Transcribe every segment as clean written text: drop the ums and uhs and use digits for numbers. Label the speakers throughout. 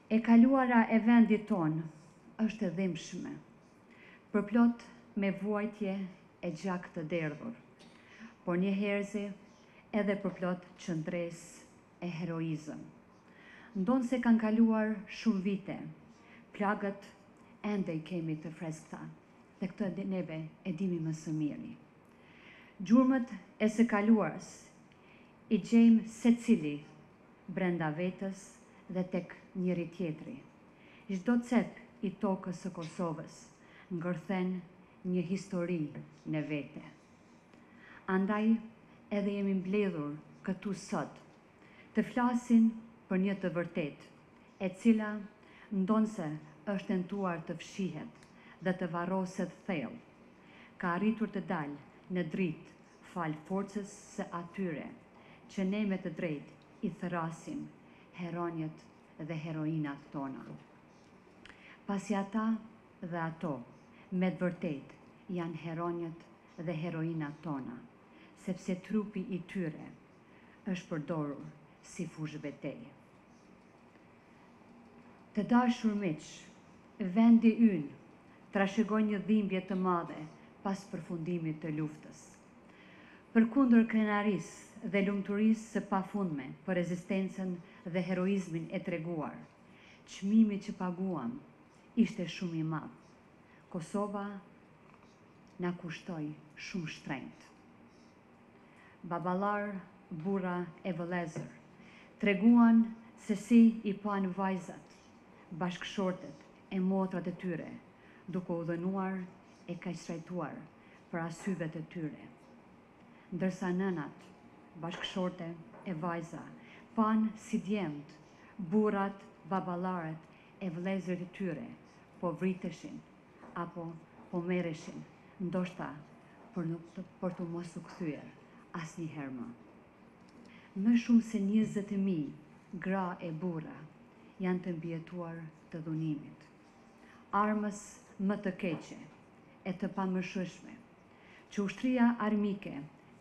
Speaker 1: E kaluara e vendit tonë është e dhimbshme, përplot me vuajtje e gjak të derdhur, por një herëzi edhe përplot qëndres e heroizëm. Ndonë se kanë kaluar shumë vite, plagët ende I kemi të freskëta, dhe këtë neve e dimi më së miri. Gjurmët e së kaluarës I gjejmë secili brenda vetës dhe tek njëri tjetri. Çdo cep I tokës së Kosovës ngërthen një histori në vete. Andaj edhe jemi mbledhur këtu sot të flasin për një të vërtet, e cila ndonse është tentuar të fshihet dhe të varroset thellë, ka arritur të dalë në dritë fal forcës së atyre që ne me të drejtë I thërasim heronjët dhe heroinat tona. Pasi ata dhe ato me të vërtet janë heronjët dhe heroinat tona, sepse trupi I tyre është përdorur si fushë betejë. Të dashur miq, vendi ynë trashëgon një dhimbje të madhe pas përfundimit të luftës. Përkundër krenarisë dhe lumturisë së pafundme për rezistencën dhe heroizmin e treguar, çmimi që paguam ishte shumë I madh. Kosova na kushtoi shumë shtrenjtë. Baballar, burra e vëllezër treguan se si I pan vajzat, bashkëshortet e motrat e tyre, duke u dhënuar e kaqtrajtuar për asyve të tyre. Ndërsa nënat, bashkëshorte e vajza, pan si djemt, burrat, baballarët e vëllezërit e tyre, po vriteshin, apo po merreshin, ndoshta për të mos u kthyer asnjëherë më. Më shumë se 20.000 gra e burra janë të mbijetuar të dhunimit. Armës më të keqe e të pamëshueshme që ushtria armike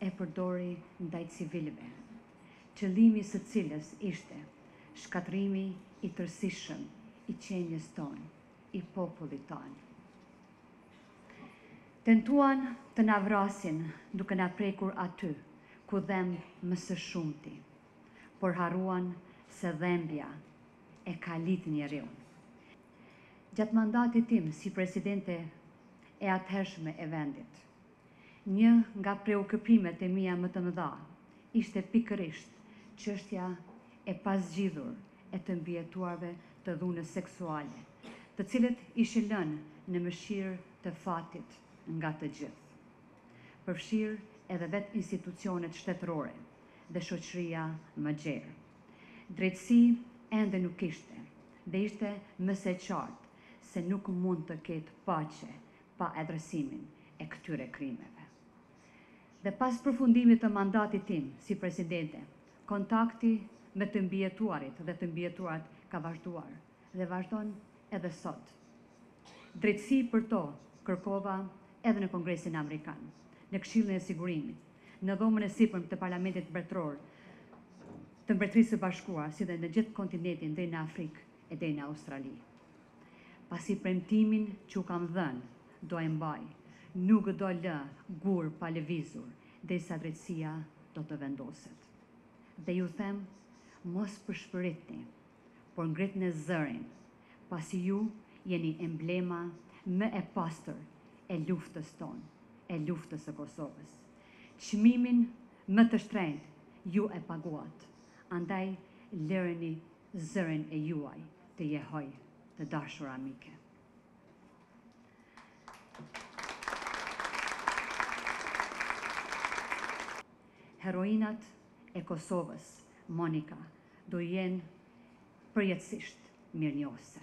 Speaker 1: e përdori ndaj civilëve, qëllimi së cilës ishte shkatrimi I tërësishëm I qenjes tonë, I popullit tonë. Tentuan të na vrasin duke na prekur aty ku dhem më së shumti, por harruan se dhembja e ka lit njeriu. Gjatë mandatit tim si presidente e atëhershme e vendit, një nga preokupimet e mia më të mëdha ishte pikërisht çështja e pasgjidhur e të mbijetuarve të dhunës seksuale, të cilët ishin lënë në mëshirë të fatit nga të gjithë. Përfshirë edhe vetë institucionet shtetërore dhe shoqëria më gjerë. Drejtësi ende nuk ishte, dhe ishte më së qartë se nuk mund të ketë paqe pa adresimin e këtyre krimeve. Dhe pas përfundimit të mandatit tim si presidente, kontakti me të mbijetuarit dhe të mbijetuarat ka vazhduar dhe vazhdon edhe sot. Drejtësi për to kërkova edhe në Kongresin Amerikan, në Këshillin e Sigurimit, në dhomën e sipërm të Parlamentit Mbretëror të Mbretërisë së Bashkuar, si dhe në gjithë kontinentin deri në Afrikë e deri në Australi. Pasi premtimin që u kam dhënë, do e mbaj, nuk do lë gur pa lëvizur, derisa drejtësia do të vendoset. Dhe ju them, mos përshpëritni, por ngritni zërin, pasi ju jeni emblema më e pastër e luftës tonë, e luftës së Kosovës. Çmimin më të shtrenjtë ju e paguat, andaj lëreni zërin e juaj të jehoj, të dashur amike. Heroinat e Kosovës, Monika, do jenë përjetësisht mirënjohëse.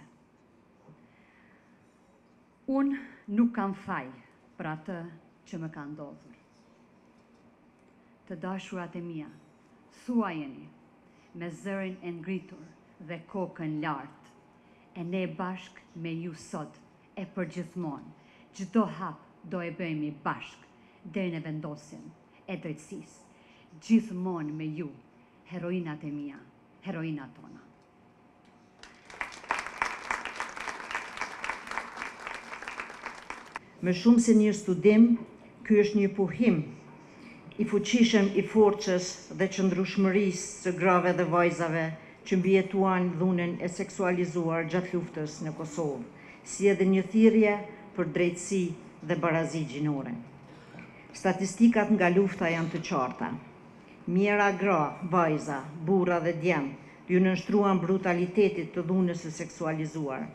Speaker 1: Unë nuk kam faj për atë që më ka ndodhur. Të dashurat e mia, thuajeni me zërin e ngritur dhe kokën lartë, e ne bashk me ju sot e përgjithmonë. Çdo hap do e bëjmë bashk deri në vendosjen e drejtësisë. Gjithmonë me ju, heroinat e mia, heroinat tona.
Speaker 2: Më shumë se një studim, ky është një puhim i fuqishëm i forcës dhe qëndrueshmërisë së grave dhe vajzave që mbijetuan dhunën e seksualizuar gjatë luftës në Kosovë, si edhe një thirrje për drejtësi dhe barazi gjinore. Statistikat nga lufta janë të qarta. Mijëra gra, vajza, burra dhe djemë ju nënshtruan brutalitetit të dhunës së seksualizuar.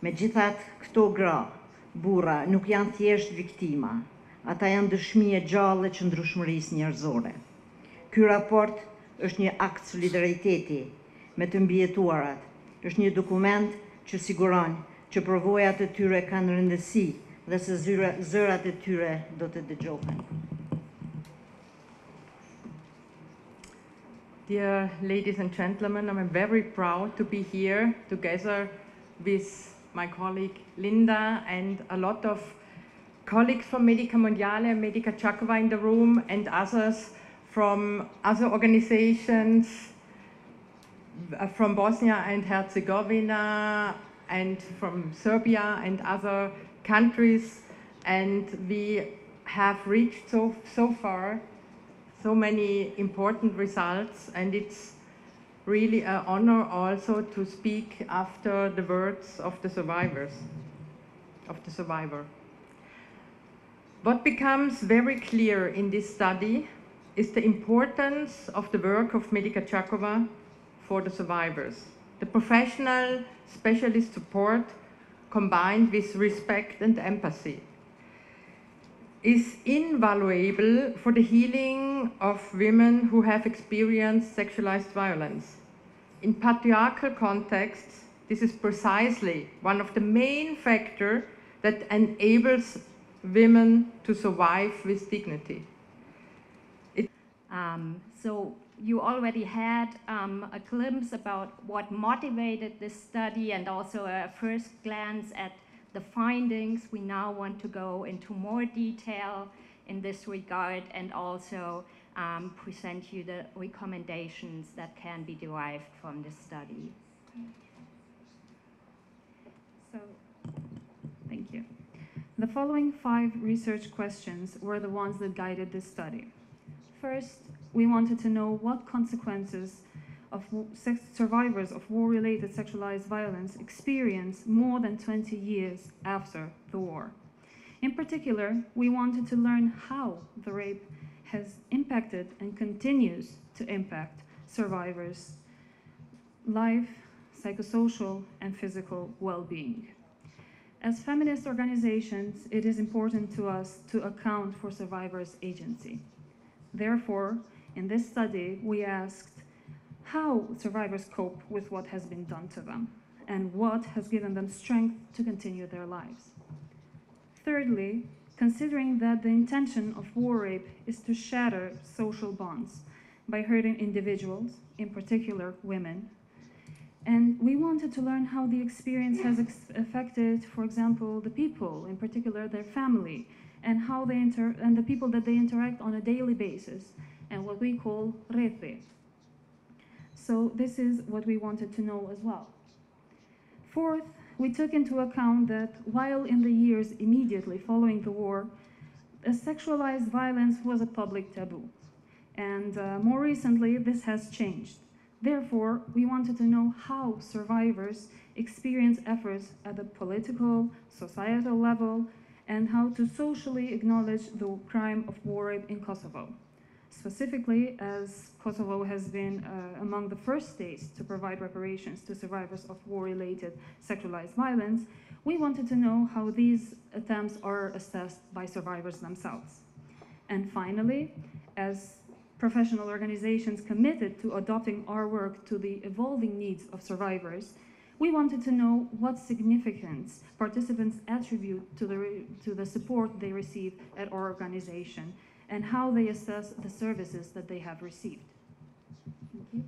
Speaker 2: Megjithatë, këto gra, burra nuk janë thjesht viktima, ata janë dëshmi e gjallë e qëndrueshmërisë njerëzore. Ky raport është një akt solidariteti me të mbijetuarat, është një dokument që siguron që provojat e tyre kanë rëndësi dhe se zërat e tyre do të dëgjohen.
Speaker 3: Dear ladies and gentlemen, I'm very proud to be here together with my colleague Linda and a lot of colleagues from Medica Mondiale and Medica Jahjaga in the room and others from other organizations from Bosnia and Herzegovina and from Serbia and other countries, and we have reached so far so many important results, and it's really an honor also to speak after the words of the survivor. What becomes very clear in this study is the importance of the work of Medica Jahjaga for the survivors. The professional specialist support combined with respect and empathy is invaluable for the healing of women who have experienced sexualized violence. In patriarchal contexts, this is precisely one of the main factors that enables women to survive with dignity.
Speaker 4: So you already had a glimpse about what motivated this study and also a first glance at the findings. We now want to go into more detail in this regard and also present you the recommendations that can be derived from this study.
Speaker 5: So, thank you. The following 5 research questions were the ones that guided this study. First, we wanted to know what consequences of survivors of war-related sexualized violence experience more than 20 years after the war. In particular, we wanted to learn how the rape has impacted and continues to impact survivors' life, psychosocial, and physical well-being. As feminist organizations, it is important to us to account for survivors' agency. Therefore, in this study, we asked how survivors cope with what has been done to them and what has given them strength to continue their lives. Thirdly, considering that the intention of war rape is to shatter social bonds by hurting individuals, in particular women, and we wanted to learn how the experience has affected, for example, the people, in particular their family, and how they and the people that they interact on a daily basis, and what we call rete. So this is what we wanted to know as well. Fourth, we took into account that while in the years immediately following the war, sexualized violence was a public taboo. And more recently, this has changed. Therefore, we wanted to know how survivors experience efforts at the political, societal level, and how to socially acknowledge the crime of war rape in Kosovo. Specifically, as Kosovo has been among the first states to provide reparations to survivors of war-related sexualized violence, we wanted to know how these attempts are assessed by survivors themselves. And finally, as professional organizations committed to adopting our work to the evolving needs of survivors, we wanted to know what significance participants attribute to the support they receive at our organization and how they assess the services that they have received. Thank you.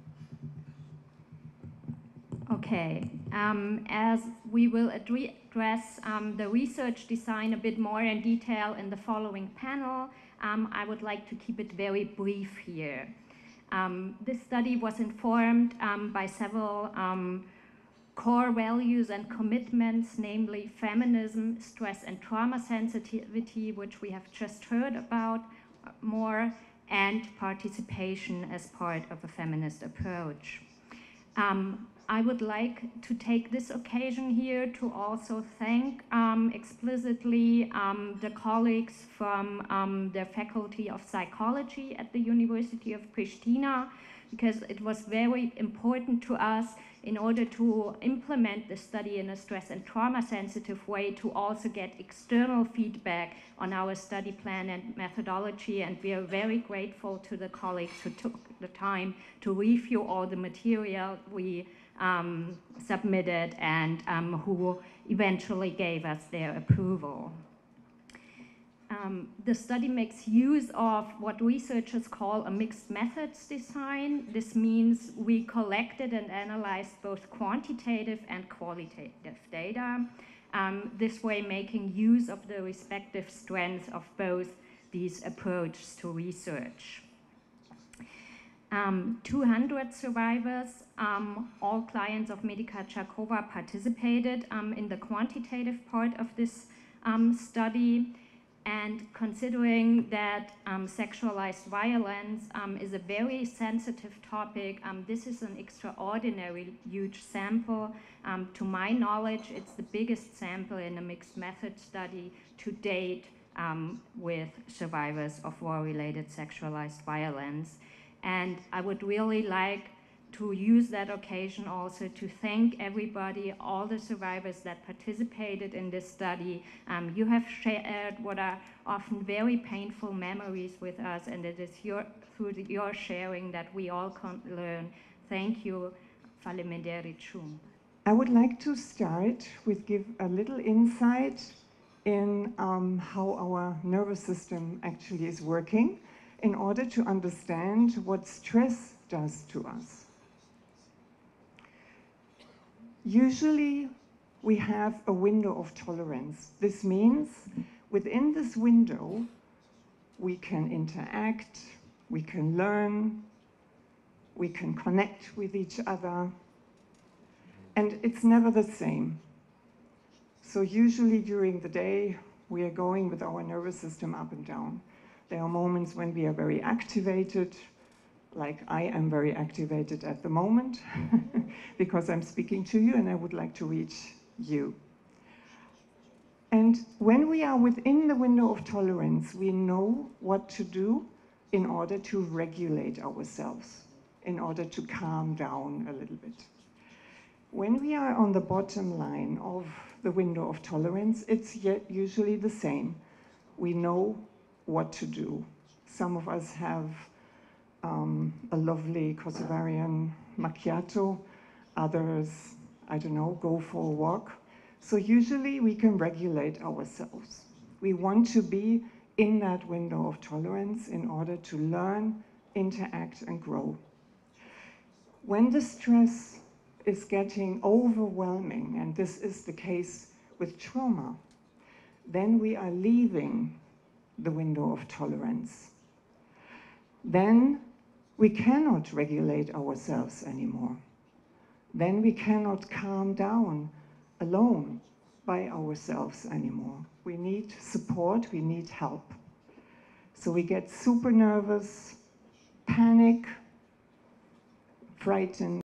Speaker 4: Okay. As we will address the research design a bit more in detail in the following panel, I would like to keep it very brief here. This study was informed by several core values and commitments, namely feminism, stress and trauma sensitivity, which we have just heard about more, and participation as part of a feminist approach. I would like to take this occasion here to also thank explicitly the colleagues from the Faculty of Psychology at the University of Pristina, because it was very important to us in order to implement the study in a stress and trauma sensitive way to also get external feedback on our study plan and methodology, and we are very grateful to the colleagues who took the time to review all the material we submitted and who eventually gave us their approval. The study makes use of what researchers call a mixed methods design. This means we collected and analyzed both quantitative and qualitative data, this way making use of the respective strengths of both these approaches to research. 200 survivors, all clients of Medica Jahjaga, participated in the quantitative part of this study. And considering that sexualized violence is a very sensitive topic, this is an extraordinary huge sample. To my knowledge, it's the biggest sample in a mixed method study to date with survivors of war-related sexualized violence. And I would really like to use that occasion also to thank everybody, all the survivors that participated in this study. You have shared what are often very painful memories with us, and it is through your sharing that we all can learn. Thank you.
Speaker 6: I would like to start with give a little insight in how our nervous system actually is working in order to understand what stress does to us. Usually, we have a window of tolerance. This means within this window, we can interact, we can learn, we can connect with each other, and it's never the same. So usually during the day, we are going with our nervous system up and down. There are moments when we are very activated, like I am very activated at the moment because I'm speaking to you and I would like to reach you. And when we are within the window of tolerance, we know what to do in order to regulate ourselves, in order to calm down a little bit. When we are on the bottom line of the window of tolerance, it's yet usually the same. We know what to do. Some of us have a lovely Kosovarian macchiato, others, I don't know, go for a walk. So usually we can regulate ourselves. We want to be in that window of tolerance in order to learn, interact, and grow. When the stress is getting overwhelming, and this is the case with trauma, then we are leaving the window of tolerance. Then we cannot regulate ourselves anymore. Then we cannot calm down alone by ourselves anymore. We need support, we need help. So we get super nervous, panic, frightened,